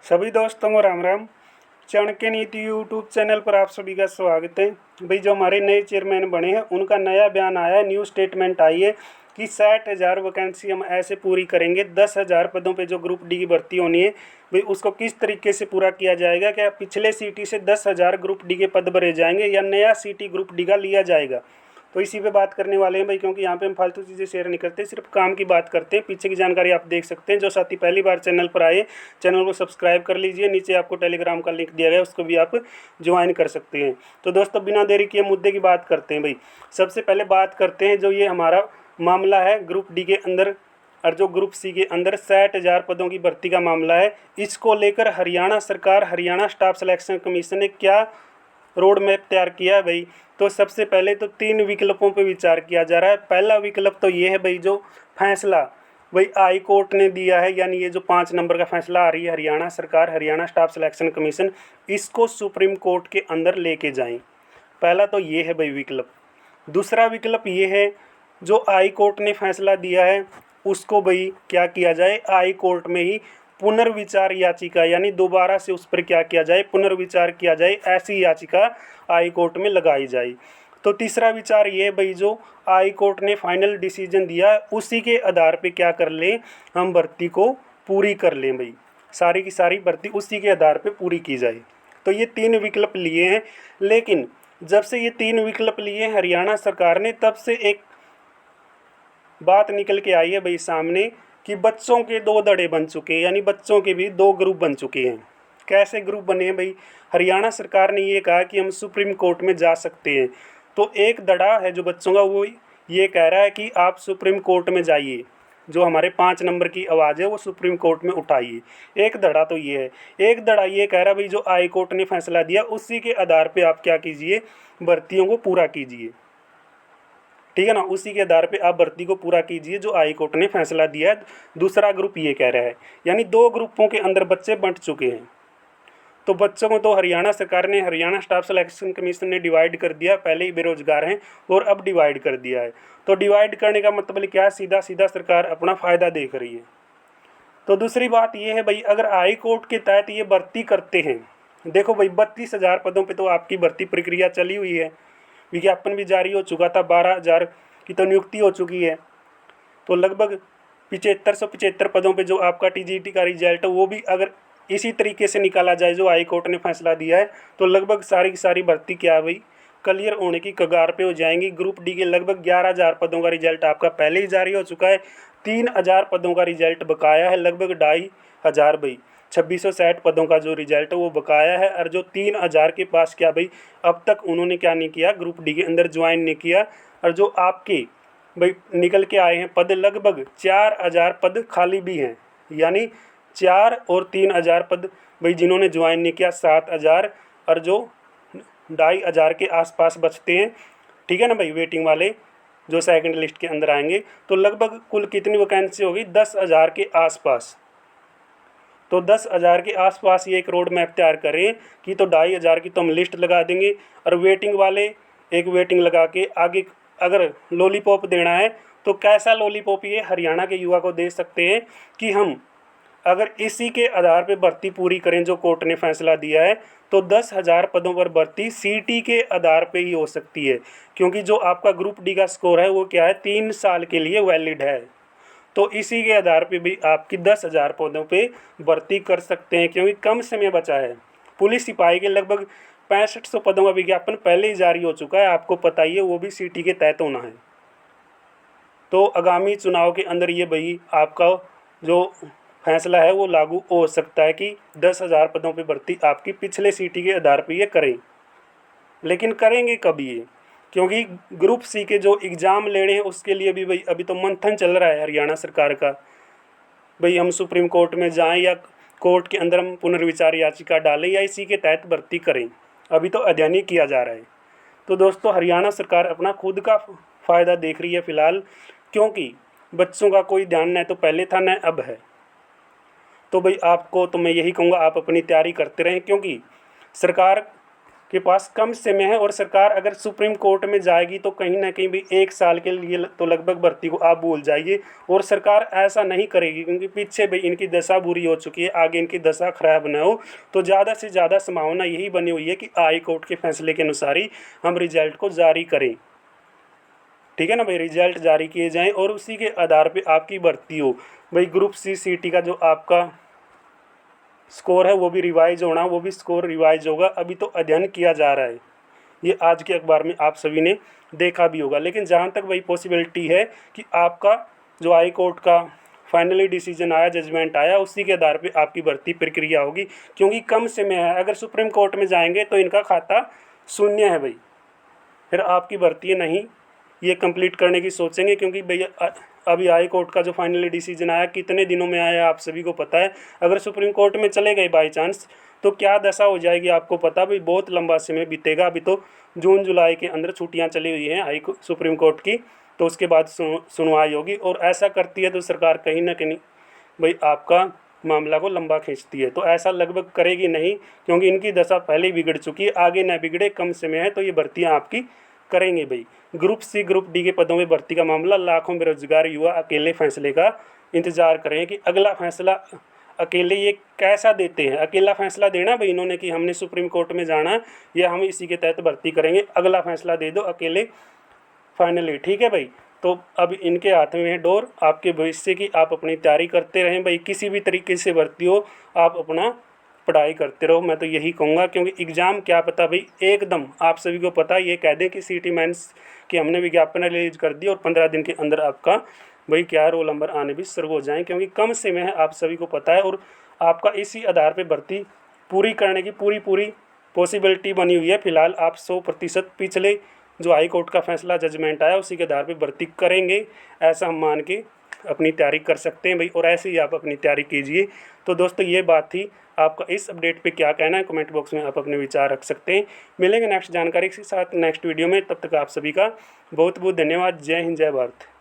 सभी दोस्तों को राम राम। चाणक्य नीति यूट्यूब चैनल पर आप सभी का स्वागत है। भाई जो हमारे नए चेयरमैन बने हैं उनका नया बयान आया है, न्यू स्टेटमेंट आई है कि 60,000 वैकेंसी हम ऐसे पूरी करेंगे। 10,000 पदों पे जो ग्रुप डी की भर्ती होनी है भाई उसको किस तरीके से पूरा किया जाएगा। क्या पिछले सीटी से 10,000 ग्रुप डी के पद भरे जाएंगे या नया सीटी ग्रुप डी का लिया जाएगा, तो इसी पे बात करने वाले हैं भाई। क्योंकि यहाँ पे हम फालतू चीज़ें शेयर नहीं करते, सिर्फ काम की बात करते हैं। पीछे की जानकारी आप देख सकते हैं। जो साथी पहली बार चैनल पर आए, चैनल को सब्सक्राइब कर लीजिए। नीचे आपको टेलीग्राम का लिंक दिया गया है, उसको भी आप ज्वाइन कर सकते हैं। तो दोस्तों बिना देरी किए मुद्दे की बात करते हैं भाई। सबसे पहले बात करते हैं जो ये हमारा मामला है ग्रुप डी के अंदर और जो ग्रुप सी के अंदर 60,000 पदों की भर्ती का मामला है। इसको लेकर हरियाणा सरकार, हरियाणा स्टाफ सिलेक्शन कमीशन ने क्या रोड मैप तैयार किया है भाई। तो सबसे पहले तो 3 विकल्पों पे विचार किया जा रहा है। पहला विकल्प तो ये है भाई, जो फैसला भाई हाई कोर्ट ने दिया है, यानी ये जो 5 नंबर का फैसला आ रही है हरियाणा सरकार, हरियाणा स्टाफ सिलेक्शन कमीशन, इसको सुप्रीम कोर्ट के अंदर लेके जाएं। पहला तो ये है भाई विकल्प। दूसरा विकल्प ये है, जो हाई कोर्ट ने फैसला दिया है उसको भाई क्या किया जाए, हाई कोर्ट में ही पुनर्विचार याचिका, यानी दोबारा से उस पर क्या किया जाए, पुनर्विचार किया जाए। ऐसी याचिका हाई कोर्ट में लगाई जाए। तो तीसरा विचार ये भाई, जो हाई कोर्ट ने फाइनल डिसीजन दिया उसी के आधार पे क्या कर लें, हम भर्ती को पूरी कर लें भाई। सारी की सारी भर्ती उसी के आधार पे पूरी की जाए। तो ये 3 विकल्प लिए हैं। लेकिन जब से ये 3 विकल्प लिए हैं हरियाणा सरकार ने, तब से एक बात निकल के आई है भाई सामने कि बच्चों के 2 धड़े बन चुके हैं, यानी बच्चों के भी 2 ग्रुप बन चुके हैं। कैसे ग्रुप बने हैं भाई? हरियाणा सरकार ने ये कहा कि हम सुप्रीम कोर्ट में जा सकते हैं। तो एक धड़ा है जो बच्चों का, वो ये कह रहा है कि आप सुप्रीम कोर्ट में जाइए, जो हमारे 5 नंबर की आवाज़ है वो सुप्रीम कोर्ट में उठाइए। एक धड़ा तो ये है। एक धड़ा ये कह रहा है भाई, जो हाई कोर्ट ने फैसला दिया उसी के आधार पर आप क्या कीजिए, भर्तियों को पूरा कीजिए। ठीक है ना, उसी के आधार पे आप भर्ती को पूरा कीजिए जो हाई कोर्ट ने फैसला दिया है। दूसरा ग्रुप ये कह रहा है, यानी 2 ग्रुपों के अंदर बच्चे बंट चुके हैं। तो बच्चों को तो हरियाणा सरकार ने, हरियाणा स्टाफ सिलेक्शन कमीशन ने डिवाइड कर दिया। पहले ही बेरोजगार हैं और अब डिवाइड कर दिया है। तो डिवाइड करने का मतलब क्या है, सीधा सीधा सरकार अपना फ़ायदा देख रही है। तो दूसरी बात ये है भाई, अगर हाई कोर्ट के तहत ये भर्ती करते हैं, देखो भाई 32,000 पदों पर तो आपकी भर्ती प्रक्रिया चली हुई है, विज्ञापन भी जारी हो चुका था, 12,000 की तो नियुक्ति हो चुकी है। तो लगभग 7575 पदों पे जो आपका टीजीटी का रिजल्ट है वो भी अगर इसी तरीके से निकाला जाए जो हाई कोर्ट ने फैसला दिया है, तो लगभग सारी की सारी भर्ती क्या है भाई, क्लियर होने की कगार पे हो जाएंगी। ग्रुप डी के लगभग 11,000 पदों का रिजल्ट आपका पहले ही जारी हो चुका है। 3,000 पदों का रिजल्ट बकाया है, लगभग 2,500 भाई, 2660 पदों का जो रिजल्ट है वो बकाया है। और जो 3,000 के पास क्या भाई, अब तक उन्होंने क्या नहीं किया, ग्रुप डी के अंदर ज्वाइन नहीं किया। और जो आपके भाई निकल के आए हैं पद, लगभग 4,000 पद खाली भी हैं, यानी 4 और 3,000 पद भाई जिन्होंने ज्वाइन नहीं किया 7,000, और जो 2,500 के आसपास बचते हैं। ठीक है ना भाई, वेटिंग वाले जो सेकंड लिस्ट के अंदर आएंगे। तो लगभग कुल कितनी वैकेंसी होगी, 10,000 के आसपास। तो 10,000 के आसपास ये एक रोड मैप तैयार करें कि तो 2,500 की तो हम लिस्ट लगा देंगे, और वेटिंग वाले एक वेटिंग लगा के आगे अगर लॉलीपॉप देना है तो कैसा लॉलीपॉप ये हरियाणा के युवा को दे सकते हैं कि हम अगर इसी के आधार पे भर्ती पूरी करें जो कोर्ट ने फैसला दिया है, तो 10,000 पदों पर भर्ती सीटी के आधार पे ही हो सकती है। क्योंकि जो आपका ग्रुप डी का स्कोर है वो क्या है, 3 साल के लिए वैलिड है। तो इसी के आधार पे भी आपकी 10,000 पदों पे भर्ती कर सकते हैं, क्योंकि कम समय बचा है। पुलिस सिपाही के लगभग 6500 पदों का विज्ञापन पहले ही जारी हो चुका है, आपको पता ही है, वो भी सीटी के तहत होना है। तो आगामी चुनाव के अंदर ये भाई आपका जो फैसला है वो लागू हो सकता है कि 10,000 पदों पे भर्ती आपकी पिछले सीटी के आधार पे ये करें। लेकिन करेंगे कब ये, क्योंकि ग्रुप सी के जो एग्ज़ाम लेने हैं उसके लिए भी भाई अभी तो मंथन चल रहा है हरियाणा सरकार का। भाई हम सुप्रीम कोर्ट में जाएं या कोर्ट के अंदर हम पुनर्विचार याचिका डालें या इसी के तहत भर्ती करें, अभी तो अध्ययन ही किया जा रहा है। तो दोस्तों हरियाणा सरकार अपना खुद का फ़ायदा देख रही है फ़िलहाल, क्योंकि बच्चों का कोई ध्यान न तो पहले था न अब है। तो भाई आपको तो मैं यही कहूँगा, आप अपनी तैयारी करते रहें, क्योंकि सरकार के पास कम समय है और सरकार अगर सुप्रीम कोर्ट में जाएगी तो कहीं ना कहीं भी 1 साल के लिए तो लगभग भर्ती को आप भूल जाइए। और सरकार ऐसा नहीं करेगी क्योंकि पीछे भाई इनकी दशा बुरी हो चुकी है, आगे इनकी दशा खराब ना हो। तो ज़्यादा से ज़्यादा संभावना यही बनी हुई है कि हाई कोर्ट के फैसले के अनुसार ही हम रिजल्ट को जारी करें। ठीक है ना भाई, रिजल्ट जारी किए जाएँ और उसी के आधार पर आपकी भर्ती हो। भाई ग्रुप सी सीटी का जो आपका स्कोर है वो भी रिवाइज होना, वो भी स्कोर रिवाइज होगा। अभी तो अध्ययन किया जा रहा है, ये आज के अखबार में आप सभी ने देखा भी होगा। लेकिन जहाँ तक वही पॉसिबिलिटी है कि आपका जो हाई कोर्ट का फाइनली डिसीजन आया, जजमेंट आया, उसी के आधार पे आपकी भर्ती प्रक्रिया होगी। क्योंकि कम समय है, अगर सुप्रीम कोर्ट में जाएंगे तो इनका खाता शून्य है भाई, फिर आपकी भर्ती नहीं ये कंप्लीट करने की सोचेंगे। क्योंकि भैया अभी हाई कोर्ट का जो फाइनली डिसीजन आया कितने दिनों में आया आप सभी को पता है। अगर सुप्रीम कोर्ट में चले गए बाई चांस तो क्या दशा हो जाएगी आपको पता, भाई बहुत लंबा समय बीतेगा। अभी तो जून जुलाई के अंदर छुट्टियां चली हुई हैं सुप्रीम कोर्ट की, तो उसके बाद सुनवाई होगी। और ऐसा करती है तो सरकार कहीं ना कहीं भाई आपका मामला को लंबा खींचती है। तो ऐसा लगभग करेगी नहीं, क्योंकि इनकी दशा पहले ही बिगड़ चुकी है, आगे ना बिगड़े, कम समय है तो ये भर्तियाँ आपकी करेंगे भाई। ग्रुप सी ग्रुप डी के पदों में भर्ती का मामला, लाखों बेरोजगार युवा अकेले फैसले का इंतजार करें कि अगला फैसला अकेले ये कैसा देते हैं। अकेला फैसला देना भाई इन्होंने कि हमने सुप्रीम कोर्ट में जाना या हम इसी के तहत भर्ती करेंगे, अगला फैसला दे दो अकेले फाइनली। ठीक है भाई, तो अब इनके हाथ में है डोर आपके भविष्य की। आप अपनी तैयारी करते रहें भाई, किसी भी तरीके से भर्ती हो आप अपना पढ़ाई करते रहो, मैं तो यही कहूँगा। क्योंकि एग्ज़ाम क्या पता भाई एकदम आप सभी को पता ये कह दें कि सीटी मेंस की हमने विज्ञापन रिलीज कर दी और 15 दिन के अंदर आपका भाई क्या रोल नंबर आने भी शुरू हो जाएँ। क्योंकि कम समय है आप सभी को पता है, और आपका इसी आधार पर भर्ती पूरी करने की पूरी पॉसिबिलिटी बनी हुई है। फिलहाल आप 100% पिछले जो हाई कोर्ट का फैसला जजमेंट आया उसी के आधार पर भर्ती करेंगे, ऐसा हम मान के अपनी तैयारी कर सकते हैं भाई। और ऐसे ही आप अपनी तैयारी कीजिए। तो दोस्तों ये बात थी, आपका इस अपडेट पे क्या कहना है कमेंट बॉक्स में आप अपने विचार रख सकते हैं। मिलेंगे नेक्स्ट जानकारी के साथ नेक्स्ट वीडियो में, तब तक आप सभी का बहुत बहुत धन्यवाद। जय हिंद, जय भारत।